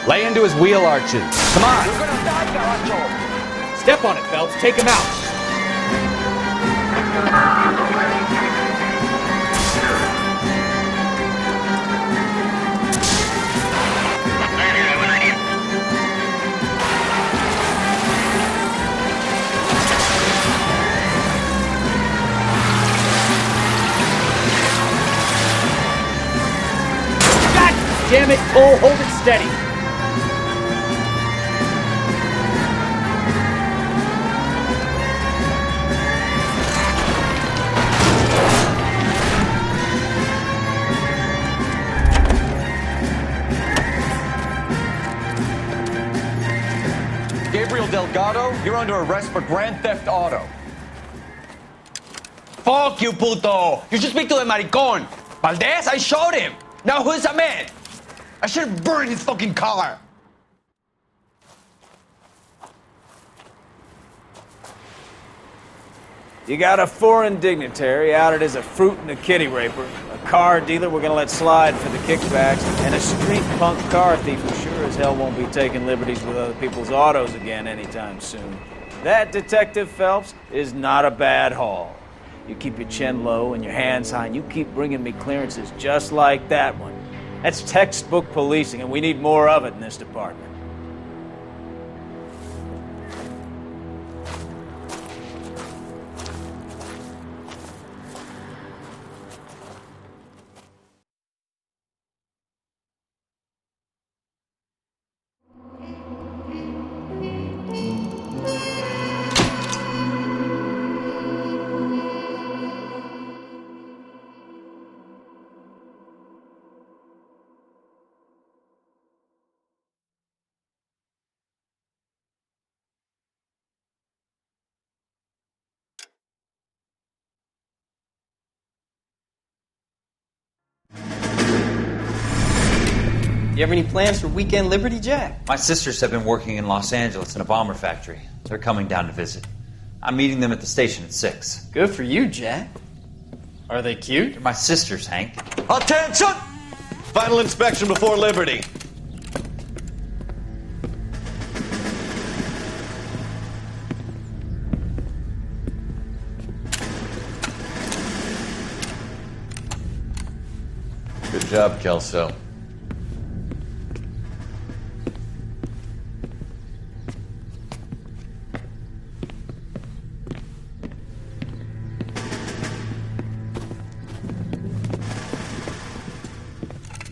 Lay into his wheel arches. Come on. We're gonna die, Caracho. Step on it, Phelps. Take him out. Damn it, Cole, hold it steady. Gabriel Delgado, you're under arrest for grand theft auto. Fuck you, puto. You should speak to the maricon. Valdez, I showed him. Now who's the man? I should have burned his fucking car. You got a foreign dignitary outed as a fruit and a kitty raper, a car dealer we're gonna let slide for the kickbacks, and a street punk car thief who sure as hell won't be taking liberties with other people's autos again anytime soon. That, Detective Phelps, is not a bad haul. You keep your chin low and your hands high, and you keep bringing me clearances just like that one. That's textbook policing, and we need more of it in this department. You have any plans for Weekend Liberty, Jack? My sisters have been working in Los Angeles in a bomber factory. They're coming down to visit. I'm meeting them at the station at 6. Good for you, Jack. Are they cute? They're my sisters, Hank. Attention! Final inspection before Liberty. Good job, Kelso.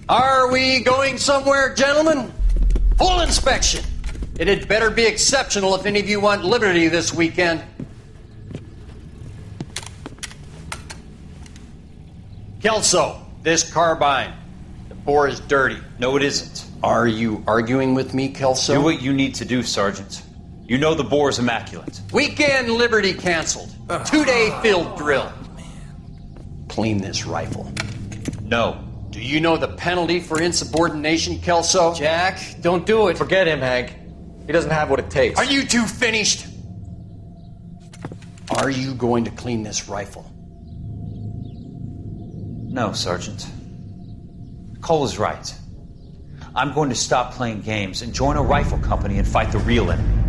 Are we going somewhere, gentlemen? Full inspection. It had better be exceptional if any of you want liberty this weekend. Kelso, this carbine. The bore is dirty. No, it isn't. Are you arguing with me, Kelso? Do what you need to do, Sergeant. You know the bore is immaculate. Weekend liberty canceled. 2-day field drill. Clean this rifle. No. Do you know the penalty for insubordination, Kelso? Jack, don't do it. Forget him, Hank. He doesn't have what it takes. Are you two finished? Are you going to clean this rifle? No, Sergeant. Cole is right. I'm going to stop playing games and join a rifle company and fight the real enemy.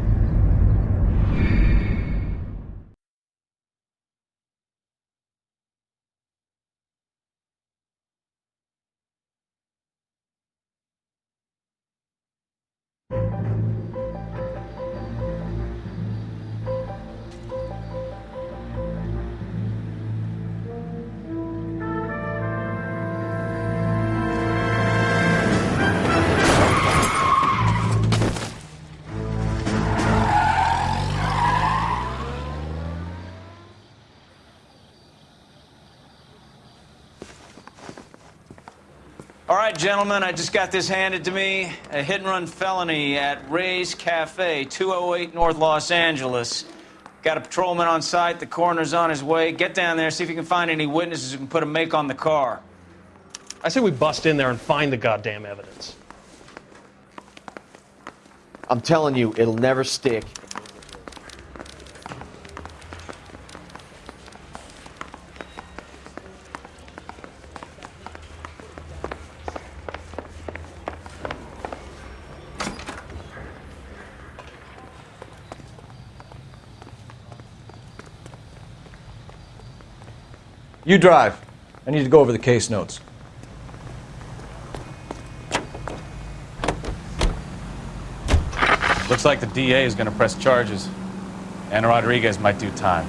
All right, gentlemen, I just got this handed to me. A hit-and-run felony at Ray's Cafe, 208 North Los Angeles. Got a patrolman on site. The coroner's on his way. Get down there, see if you can find any witnesses who can put a make on the car. I say we bust in there and find the goddamn evidence. I'm telling you, it'll never stick. You drive. I need to go over the case notes. Looks like the DA is going to press charges. Anna Rodriguez might do time.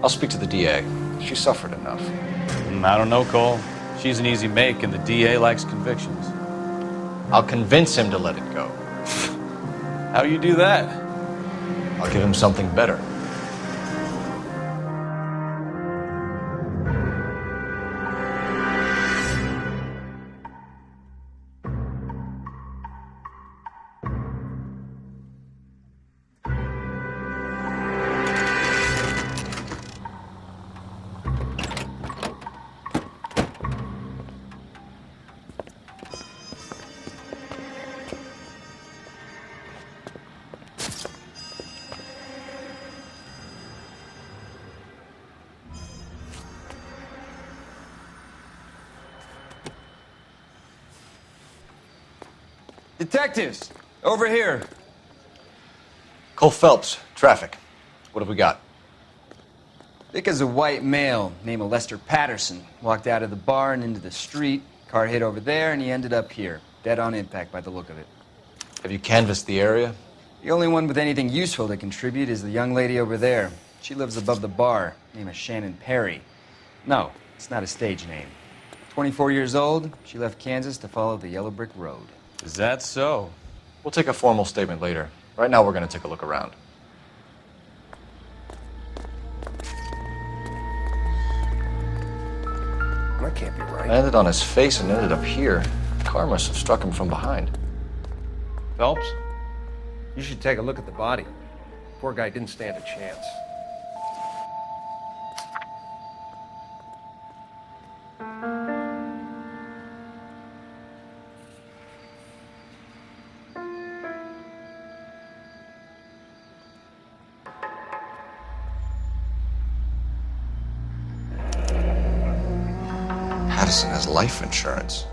I'll speak to the DA. She suffered enough. I don't know, Cole. She's an easy make, and the DA likes convictions. I'll convince him to let it go. How you do that? I'll give him something better. Detectives, over here. Cole Phelps, traffic. What have we got? Vic is a white male named Lester Patterson. Walked out of the bar and into the street. Car hit over there, and he ended up here. Dead on impact by the look of it. Have you canvassed the area? The only one with anything useful to contribute is the young lady over there. She lives above the bar. Name is Shannon Perry. No, it's not a stage name. 24 years old, she left Kansas to follow the Yellow Brick Road. Is that so? We'll take a formal statement later. Right now, we're going to take a look around. That can't be right. Landed on his face and ended up here. The car must have struck him from behind. Phelps, you should take a look at the body. Poor guy didn't stand a chance. Patterson has life insurance.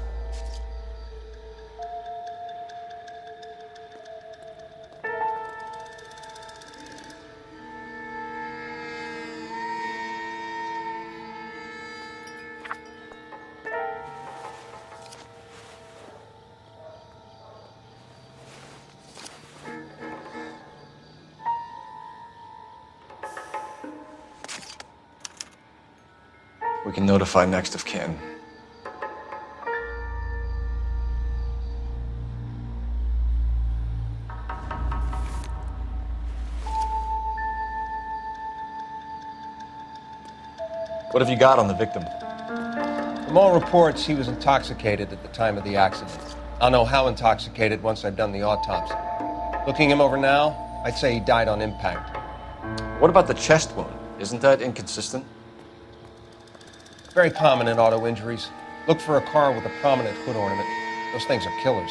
We can notify next of kin. What have you got on the victim? From all reports, he was intoxicated at the time of the accident. I'll know how intoxicated once I've done the autopsy. Looking him over now, I'd say he died on impact. What about the chest wound? Isn't that inconsistent? Very common in auto injuries. Look for a car with a prominent hood ornament. Those things are killers.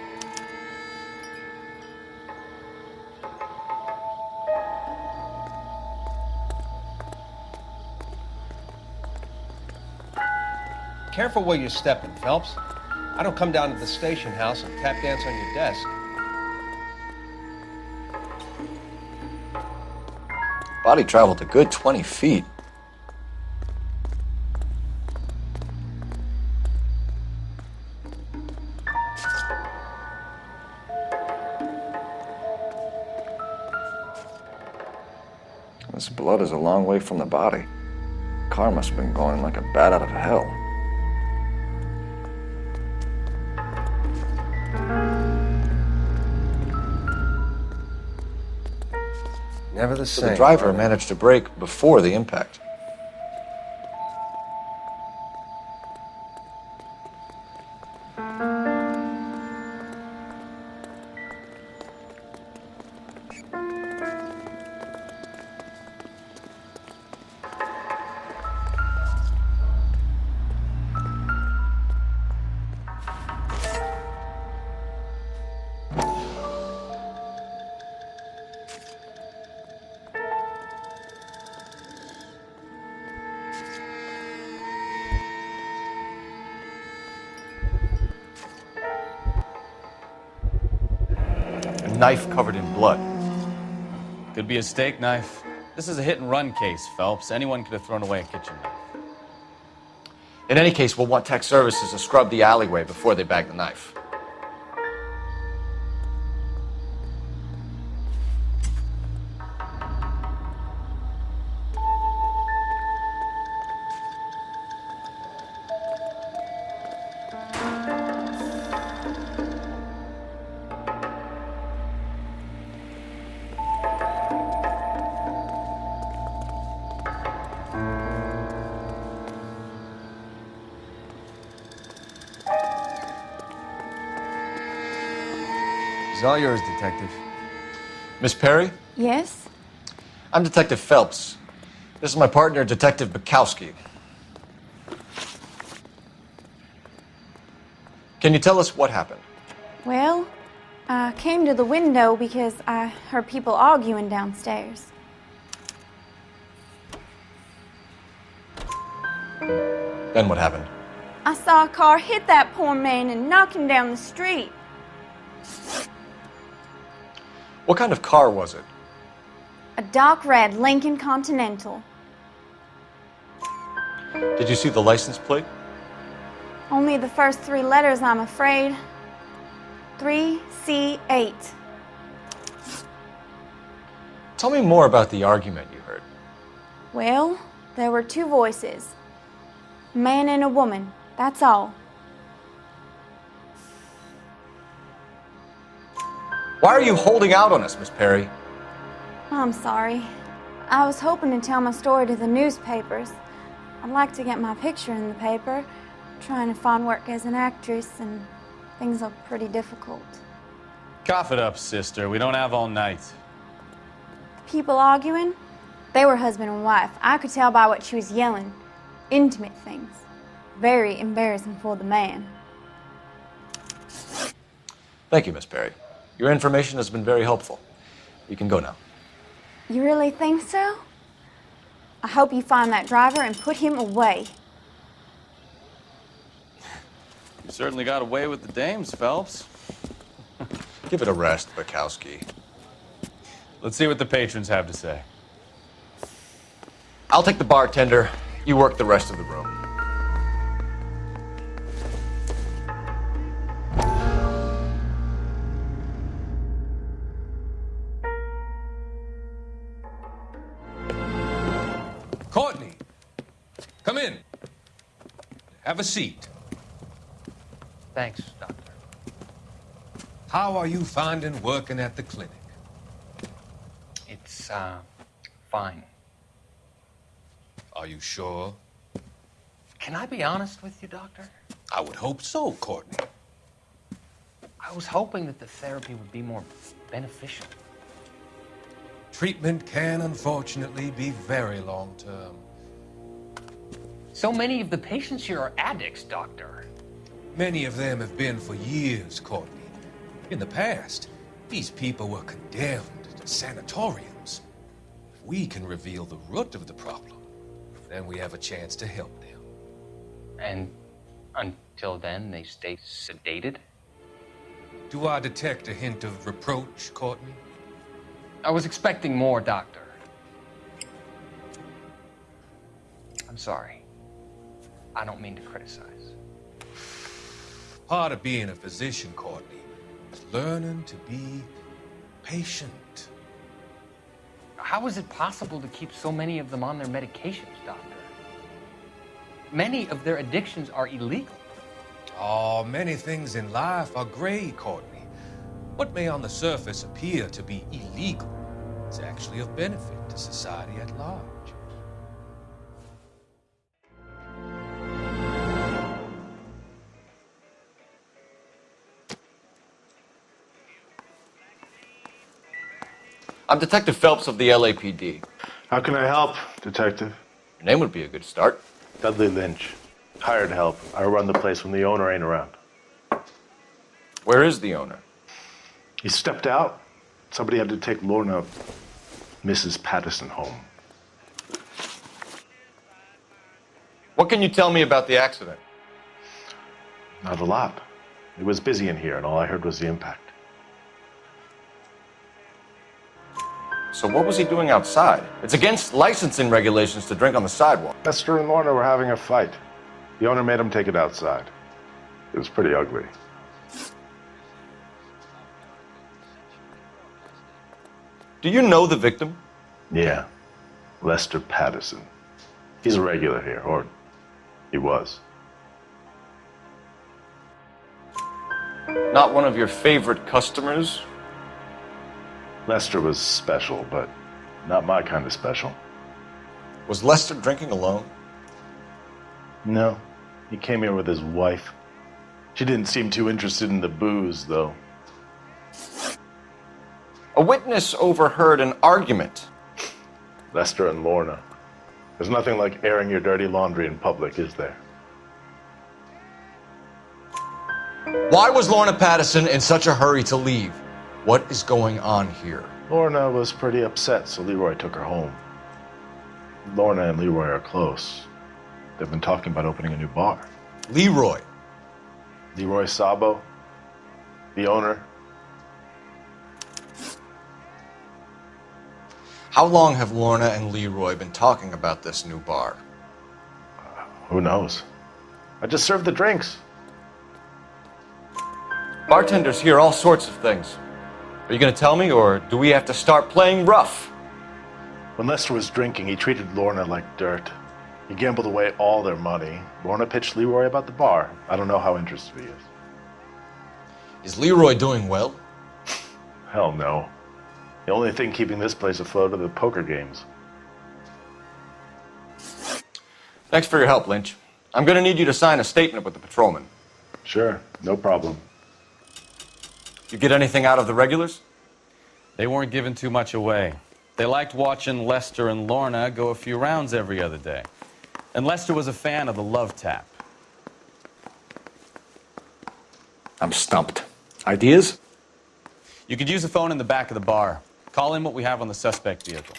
Careful where you're stepping, Phelps. I don't come down to the station house and tap dance on your desk. Body traveled a good 20 feet. This blood is a long way from the body. Car must have been going like a bat out of hell. Never the So same. the driver managed to brake before the impact. Knife covered in blood. Could be a steak knife. This is a hit and run case, Phelps. Anyone could have thrown away a kitchen knife. In any case, we'll want tech services to scrub the alleyway before they bag the knife. It's all yours, Detective. Miss Perry? Yes? I'm Detective Phelps. This is my partner, Detective Bukowski. Can you tell us what happened? Well, I came to the window because I heard people arguing downstairs. Then what happened? I saw a car hit that poor man and knock him down the street. What kind of car was it? A dark red Lincoln Continental. Did you see the license plate? Only the first 3 letters, I'm afraid. 3C8. Tell me more about the argument you heard. Well, there were 2 voices. A man and a woman, that's all. Why are you holding out on us, Miss Perry? I'm sorry. I was hoping to tell my story to the newspapers. I'd like to get my picture in the paper. Trying to find work as an actress, and things are pretty difficult. Cough it up, sister. We don't have all night. People arguing? They were husband and wife. I could tell by what she was yelling. Intimate things. Very embarrassing for the man. Thank you, Miss Perry. Your information has been very helpful. You can go now. You really think so? I hope you find that driver and put him away. You certainly got away with the dames, Phelps. Give it a rest, Bukowski. Let's see what the patrons have to say. I'll take the bartender. You work the rest of the room. Courtney, come in. Have a seat. Thanks, Doctor. How are you finding working at the clinic? It's, fine. Are you sure? Can I be honest with you, Doctor? I would hope so, Courtney. I was hoping that the therapy would be more beneficial. Treatment can unfortunately be very long-term. So many of the patients here are addicts, Doctor. Many of them have been for years, Courtney. In the past, these people were condemned to sanatoriums. If we can reveal the root of the problem, then we have a chance to help them. And until then, they stay sedated? Do I detect a hint of reproach, Courtney? I was expecting more, Doctor. I'm sorry. I don't mean to criticize. Part of being a physician, Courtney, is learning to be patient. How is it possible to keep so many of them on their medications, Doctor? Many of their addictions are illegal. Oh, many things in life are gray, Courtney. What may on the surface appear to be illegal is actually of benefit to society at large. I'm Detective Phelps of the LAPD. How can I help, Detective? Your name would be a good start. Dudley Lynch. Hired help. I run the place when the owner ain't around. Where is the owner? He stepped out. Somebody had to take Lorna, Mrs. Patterson, home. What can you tell me about the accident? Not a lot. It was busy in here, and all I heard was the impact. So what was he doing outside? It's against licensing regulations to drink on the sidewalk. Lester and Lorna were having a fight. The owner made him take it outside. It was pretty ugly. Do you know the victim? Yeah. Lester Patterson. He's a regular here, or he was. Not one of your favorite customers? Lester was special, but not my kind of special. Was Lester drinking alone? No. He came here with his wife. She didn't seem too interested in the booze, though. A witness overheard an argument. Lester and Lorna. There's nothing like airing your dirty laundry in public, is there? Why was Lorna Patterson in such a hurry to leave? What is going on here? Lorna was pretty upset, so Leroy took her home. Lorna and Leroy are close. They've been talking about opening a new bar. Leroy? Leroy Sabo, the owner. How long have Lorna and Leroy been talking about this new bar? Who knows? I just served the drinks. Bartenders hear all sorts of things. Are you going to tell me, or do we have to start playing rough? When Lester was drinking, he treated Lorna like dirt. He gambled away all their money. Lorna pitched Leroy about the bar. I don't know how interested he is. Is Leroy doing well? Hell no. The only thing keeping this place afloat are the poker games. Thanks for your help, Lynch. I'm going to need you to sign a statement with the patrolman. Sure, no problem. You get anything out of the regulars? They weren't giving too much away. They liked watching Lester and Lorna go a few rounds every other day. And Lester was a fan of the love tap. I'm stumped. Ideas? You could use the phone in the back of the bar. Call in what we have on the suspect vehicle.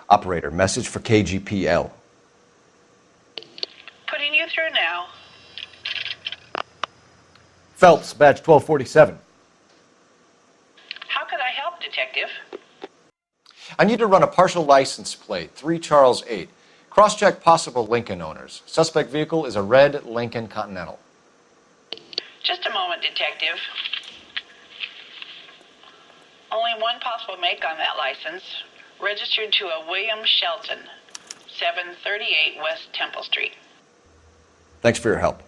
Operator, message for KGPL. Putting you through now. Phelps, badge 1247. How could I help, Detective? I need to run a partial license plate, 3 Charles 8. Cross-check possible Lincoln owners. Suspect vehicle is a red Lincoln Continental. Just a moment, Detective. Only one possible make on that license. Registered to a William Shelton, 738 West Temple Street. Thanks for your help.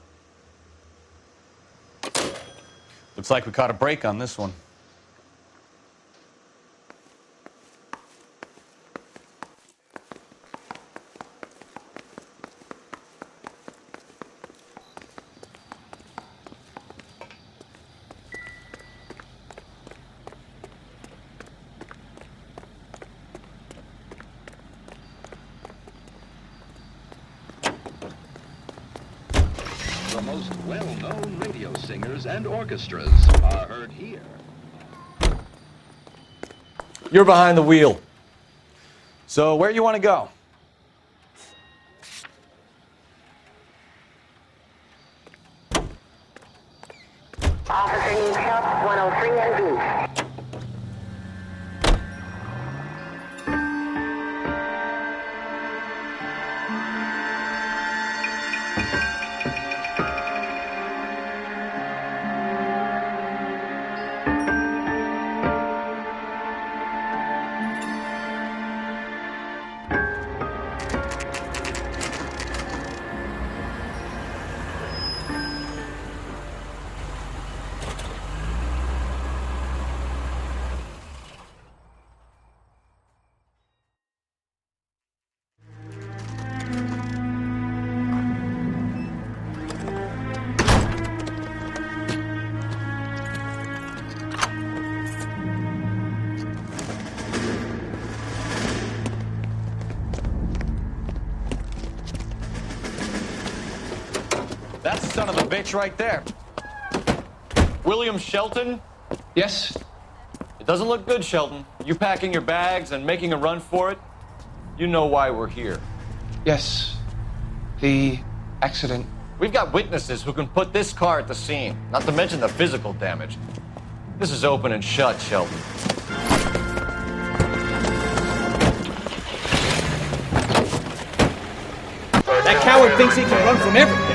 Looks like we caught a break on this one. The most well-known radio singers and orchestras are heard here. You're behind the wheel. So where you want to go? Officer needs help, 103 and B. That's the son of a bitch right there. William Shelton? Yes? It doesn't look good, Shelton. You packing your bags and making a run for it? You know why we're here. Yes. The accident. We've got witnesses who can put this car at the scene, not to mention the physical damage. This is open and shut, Shelton. For That coward thinks he can run from everything.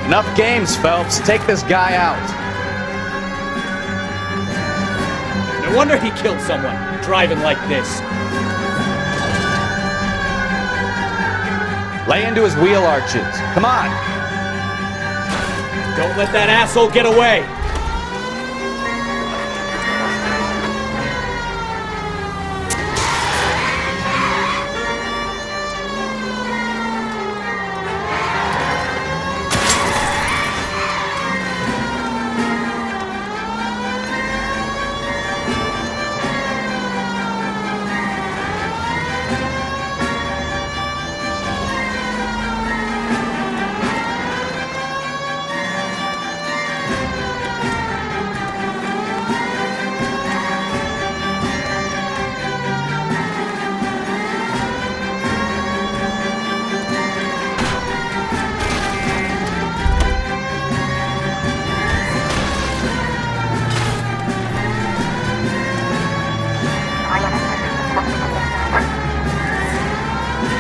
Enough games, Phelps. Take this guy out. No wonder he killed someone, driving like this. Lay into his wheel arches. Come on. Don't let that asshole get away.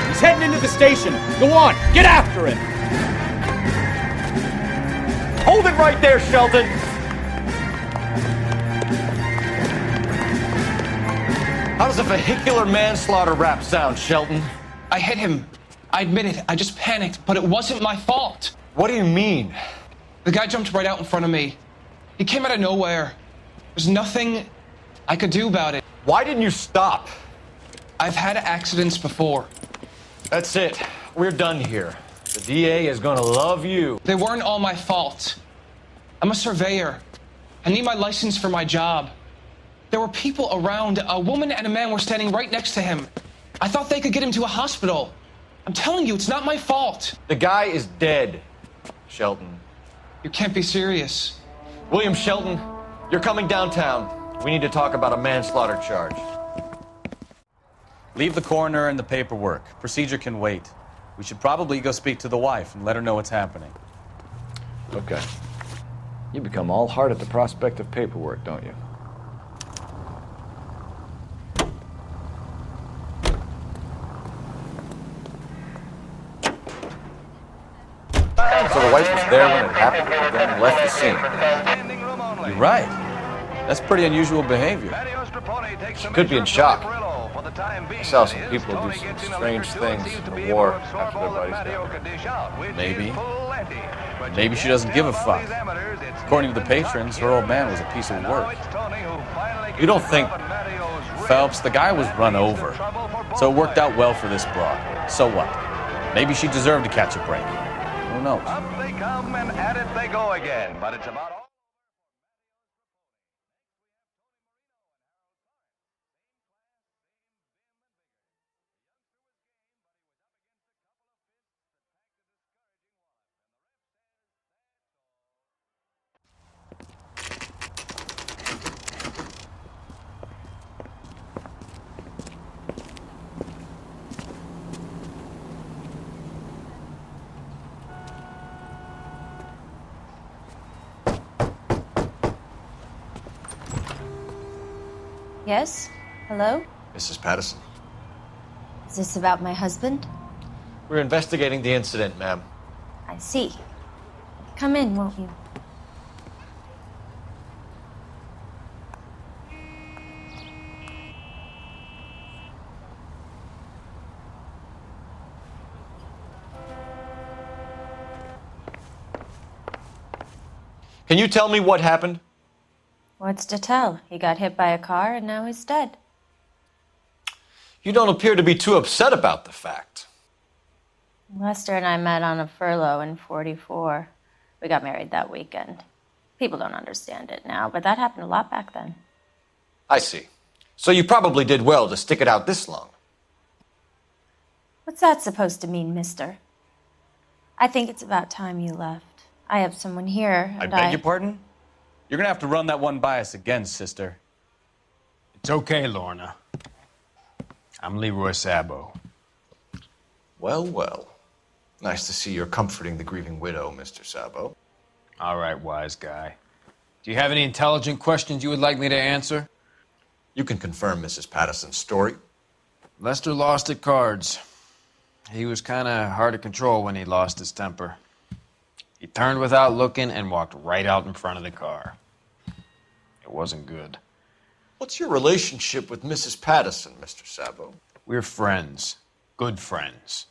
He's heading into the station. Go on, get after him. Hold it right there, Shelton. How does a vehicular manslaughter rap sound, Shelton? I hit him. I admit it. I just panicked, but it wasn't my fault. What do you mean? The guy jumped right out in front of me. He came out of nowhere. There's nothing I could do about it. Why didn't you stop? I've had accidents before. That's it. We're done here. The DA is gonna love you. They weren't all my fault. I'm a surveyor. I need my license for my job. There were people around. A woman and a man were standing right next to him. I thought they could get him to a hospital. I'm telling you, it's not my fault. The guy is dead, Shelton. You can't be serious. William Shelton, you're coming downtown. We need to talk about a manslaughter charge. Leave the coroner and the paperwork. Procedure can wait. We should probably go speak to the wife and let her know what's happening. Okay. You become all heart at the prospect of paperwork, don't you? So the wife was there when it happened, and then left the scene. You're right. That's pretty unusual behavior. She could be in shock. I saw some people do some strange things in the war after their buddies died. Maybe. Maybe she doesn't give a fuck. According to the patrons, her old man was a piece of work. You don't think... Phelps, the guy was run over. So it worked out well for this broad. So what? Maybe she deserved to catch a break. Who knows? Up they come and at it they go again, but it's about all. Yes? Hello? Mrs. Patterson. Is this about my husband? We're investigating the incident, ma'am. I see. Come in, won't you? Can you tell me what happened? What's to tell? He got hit by a car and now he's dead. You don't appear to be too upset about the fact. Lester and I met on a furlough in '44. We got married that weekend. People don't understand it now, but that happened a lot back then. I see. So you probably did well to stick it out this long. What's that supposed to mean, mister? I think it's about time you left. I have someone here, I and beg your pardon? You're gonna have to run that one by us again, sister. It's okay, Lorna. I'm Leroy Sabo. Well, well. Nice to see you're comforting the grieving widow, Mr. Sabo. All right, wise guy. Do you have any intelligent questions you would like me to answer? You can confirm Mrs. Patterson's story. Lester lost at cards. He was kind of hard to control when he lost his temper. He turned without looking and walked right out in front of the car. It wasn't good. What's your relationship with Mrs. Patterson, Mr. Sabo? We're friends. Good friends.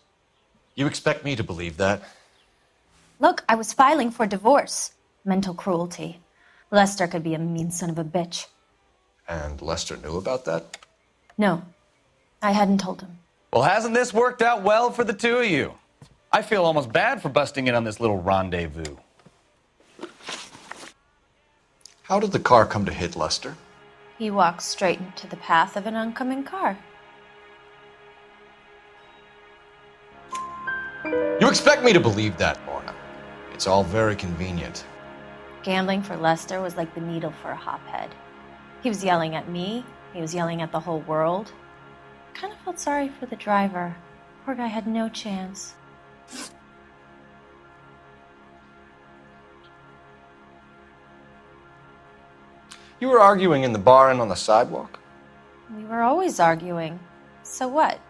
You expect me to believe that? Look, I was filing for divorce. Mental cruelty. Lester could be a mean son of a bitch. And Lester knew about that? No, I hadn't told him. Well, hasn't this worked out well for the two of you? I feel almost bad for busting in on this little rendezvous. How did the car come to hit Lester? He walked straight into the path of an oncoming car. You expect me to believe that, Lorna? It's all very convenient. Gambling for Lester was like the needle for a hophead. He was yelling at me. He was yelling at the whole world. I kind of felt sorry for the driver. Poor guy had no chance. You were arguing in the bar and on the sidewalk? We were always arguing. So what?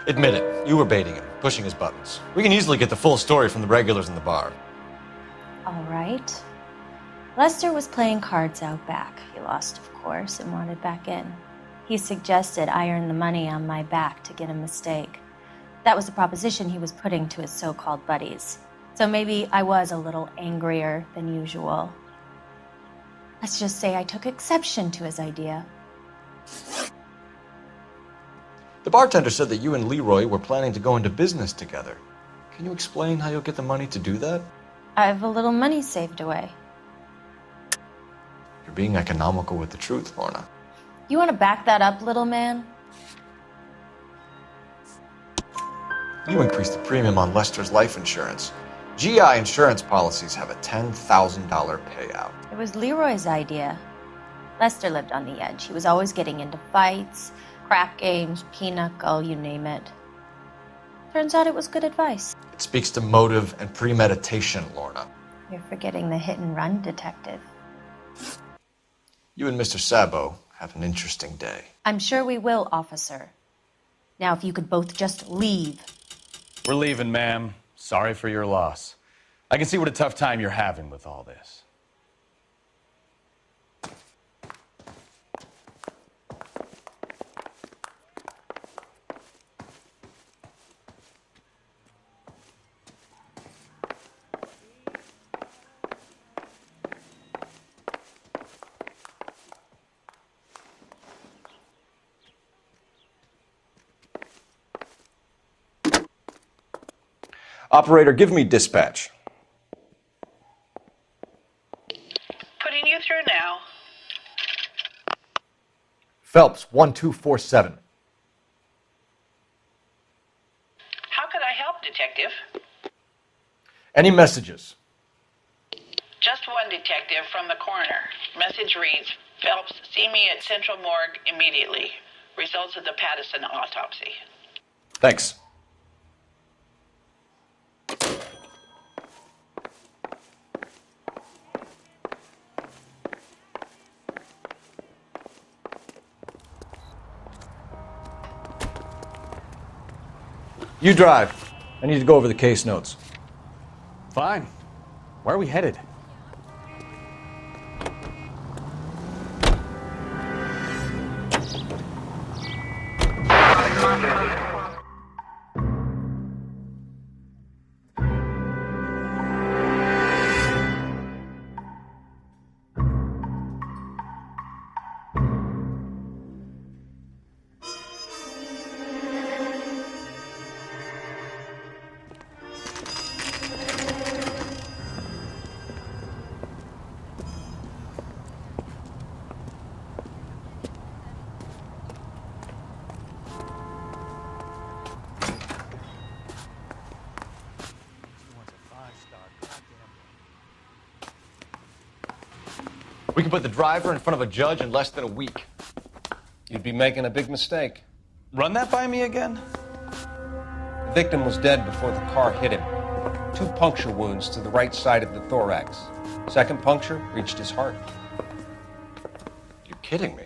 Admit it, you were baiting him, pushing his buttons. We can easily get the full story from the regulars in the bar. All right. Lester was playing cards out back. He lost, of course, and wanted back in. He suggested I earn the money on my back to get a mistake. That was the proposition he was putting to his so-called buddies. So maybe I was a little angrier than usual. Let's just say I took exception to his idea. The bartender said that you and Leroy were planning to go into business together. Can you explain how you'll get the money to do that? I have a little money saved away. You're being economical with the truth, Lorna. You want to back that up, little man? You increased the premium on Lester's life insurance. GI insurance policies have a $10,000 payout. It was Leroy's idea. Lester lived on the edge. He was always getting into fights, crap games, pinochle, you name it. Turns out it was good advice. It speaks to motive and premeditation, Lorna. You're forgetting the hit-and-run detective. You and Mr. Sabo have an interesting day. I'm sure we will, officer. Now, if you could both just leave. We're leaving, ma'am. Sorry for your loss. I can see what a tough time you're having with all this. Operator, give me dispatch. Putting you through now. Phelps, 1247. How could I help, Detective? Any messages? Just one detective from the coroner. Message reads, Phelps, see me at Central Morgue immediately. Results of the Patterson autopsy. Thanks. You drive. I need to go over the case notes. Fine. Where are we headed? We could put the driver in front of a judge in less than a week. You'd be making a big mistake. Run that by me again? The victim was dead before the car hit him. 2 puncture wounds to the right side of the thorax. Second puncture reached his heart. You're kidding me.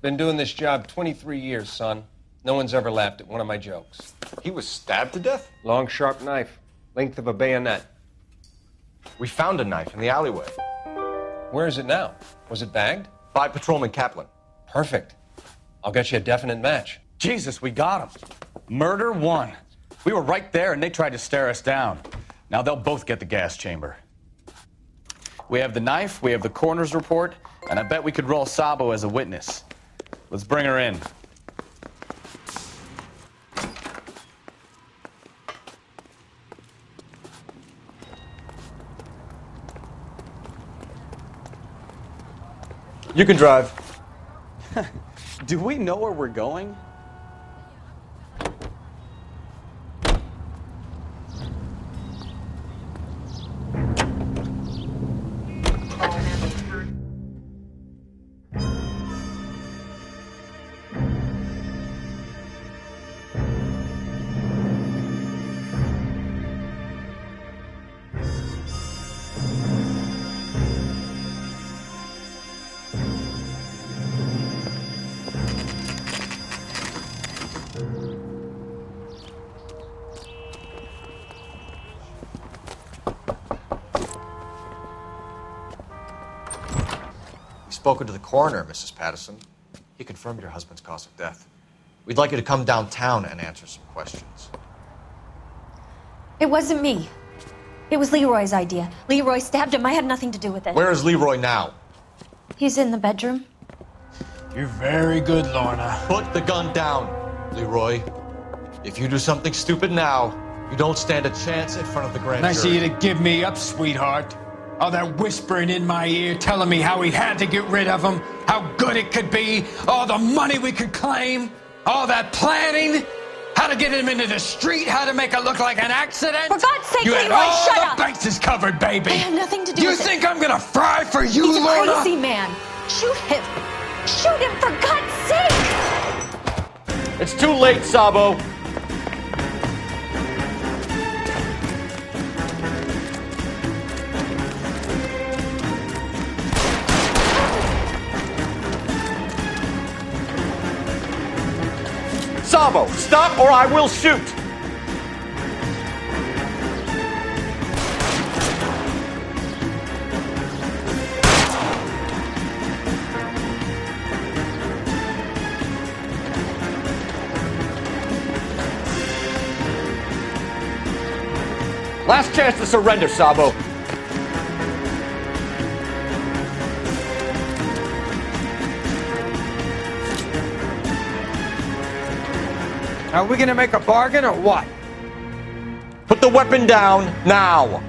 Been doing this job 23 years, son. No one's ever laughed at one of my jokes. He was stabbed to death? Long, sharp knife. Length of a bayonet. We found a knife in the alleyway. Where is it now? Was it bagged? By Patrolman Kaplan. Perfect. I'll get you a definite match. Jesus, we got him. Murder 1. We were right there and they tried to stare us down. Now they'll both get the gas chamber. We have the knife, we have the coroner's report, and I bet we could roll Sabo as a witness. Let's bring her in. You can drive. Do we know where we're going? Spoken to the coroner, Mrs. Patterson. He confirmed your husband's cause of death. We'd like you to come downtown and answer some questions. It wasn't me. It was Leroy's idea. Leroy stabbed him. I had nothing to do with it. Where is Leroy now? He's in the bedroom. You're very good, Lorna. Put the gun down, Leroy. If you do something stupid now, you don't stand a chance in front of the grand Nice of jury. you to give me up, sweetheart. All that whispering in my ear, telling me how we had to get rid of him, how good it could be, all the money we could claim, all that planning, how to get him into the street, how to make it look like an accident. For God's sake, you had Leroy, all shut the up. bases covered, baby. I had nothing to do you with it. think I'm gonna fry for you, He's a Lorna? crazy man. Shoot him. Shoot him, for God's sake. It's too late, Sabo. Sabo, stop or I will shoot! Last chance to surrender, Sabo. Are we gonna make a bargain or what? Put the weapon down now.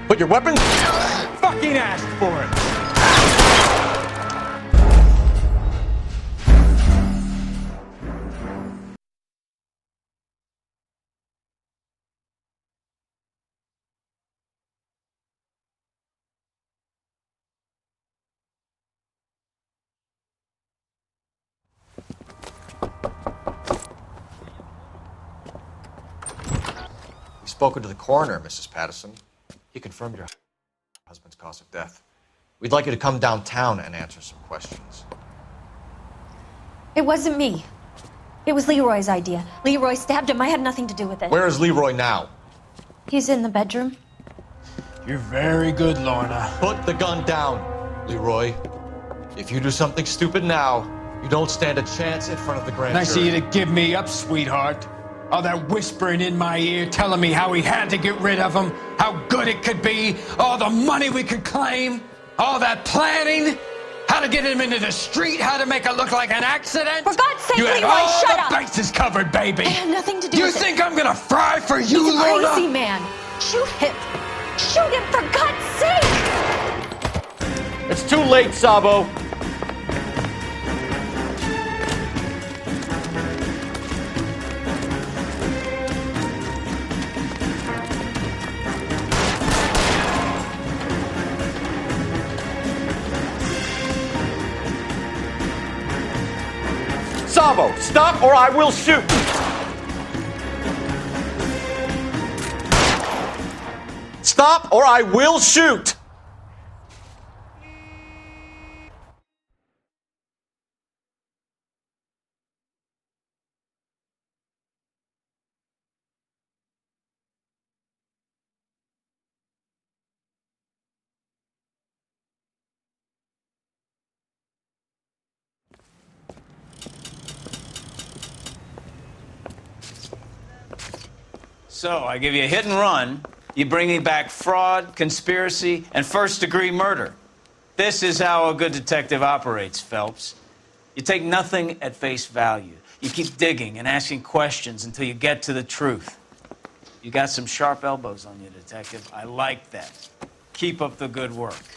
Put your weapon. Fucking asked for it. We've spoken to the coroner, Mrs. Patterson. He confirmed your husband's cause of death. We'd like you to come downtown and answer some questions. It wasn't me. It was Leroy's idea. Leroy stabbed him. I had nothing to do with it. Where is Leroy now? He's in the bedroom. You're very good, Lorna. Put the gun down, Leroy. If you do something stupid now, you don't stand a chance in front of the grand Nice of jury. you to give me up, sweetheart. All that whispering in my ear, telling me how we had to get rid of him, how good it could be, all the money we could claim, all that planning, how to get him into the street, how to make it look like an accident. For God's sake, you had Leroy, all shut the up. bases covered, baby. I had nothing to do you with it. think I'm gonna fry for you, He's a Lorna? crazy man. Shoot him. Shoot him, for God's sake. It's too late, Sabo. Bravo, stop or I will shoot! Stop or I will shoot! So, I give you a hit and run. You bring me back fraud, conspiracy, and first-degree murder. This is how a good detective operates, Phelps. You take nothing at face value. You keep digging and asking questions until you get to the truth. You got some sharp elbows on you, detective. I like that. Keep up the good work.